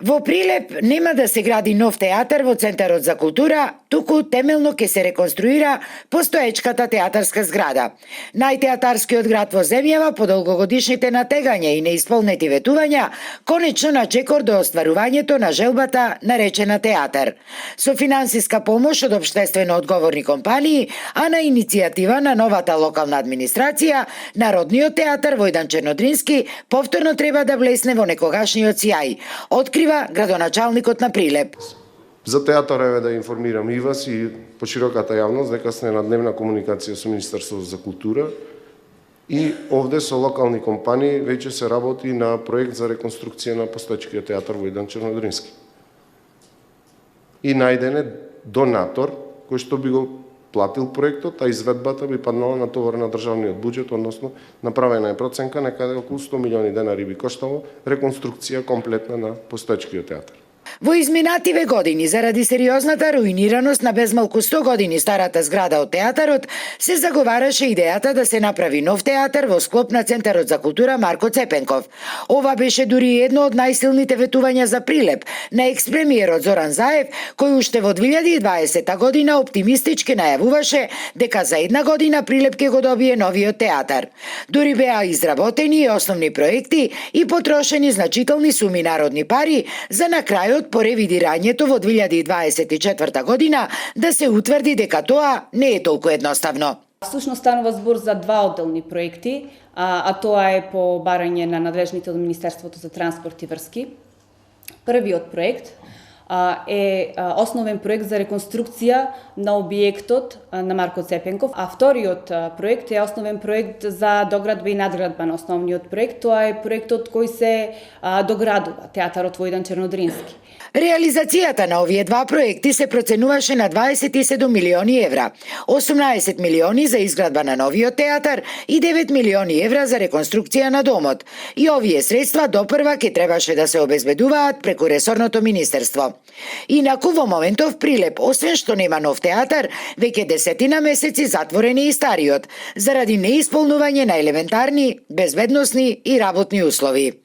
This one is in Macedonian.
Во Прилеп нема да се гради нов театар во Центарот за култура, туку темелно ќе се реконструира постоечката театарска зграда. Најтеатарскиот град во земјава по долгогодишните натегања и неисполнети ветувања, конечно на чекор до остварувањето на желбата наречена театар. Со финансиска помош од општествено одговорни компании, а на иницијатива на новата локална администрација, Народниот театар Војдан Чернодрински повторно треба да блесне во некогашниот сјај, открива градоначалникот на Прилеп. За театар еве да информирам и вас и пошироката јавност дека сме на дневна комуникација со Министерството за култура и овде со локални компании веќе се работи на проект за реконструкција на постоечкиот театар Војдан Чернодрински. И најден е донатор кој што би го платил проектот, а изведбата би паднала на товар на државниот буџет, односно направена е проценка некаде околу 100 милиони денари би коштало реконструкција комплетна на постоечкиот театар. Во изминативе години, заради сериозната руинираност на безмалку 100 години старата зграда од театарот, се заговараше идејата да се направи нов театар во склоп на Центарот за култура Марко Цепенков. Ова беше дури едно од најсилните ветувања за Прилеп на експремиерот Зоран Заев, кој уште во 2020 година оптимистички најавуваше дека за една година Прилеп ќе го добие новиот театар. Дури беа изработени и основни проекти и потрошени значителни суми народни пари за на крајот по ревидирањето во 2024 година да се утврди дека тоа не е толку едноставно. Всушност станува збор за два одделни проекти, а тоа е по барање на надлежните од Министерството за транспорт и врски. Првиот проект е основен проект за реконструкција на објектот на Марко Цепенков, а вториот проект е основен проект за доградба и надградба на основниот проект. Тоа е проектот кој се доградува, театарот Војдан Чернодрински. Реализацијата на овие два проекти се проценуваше на 27 милиони евра, 18 милиони за изградба на новиот театар и 9 милиони евра за реконструкција на домот. И овие средства допрва ќе требаше да се обезбедуваат преку ресорното министерство. Инаку во моментов Прилеп, освен што нема нов театар, веќе десетина месеци затворени и стариот, заради неисполнување на елементарни, безбедносни и работни услови.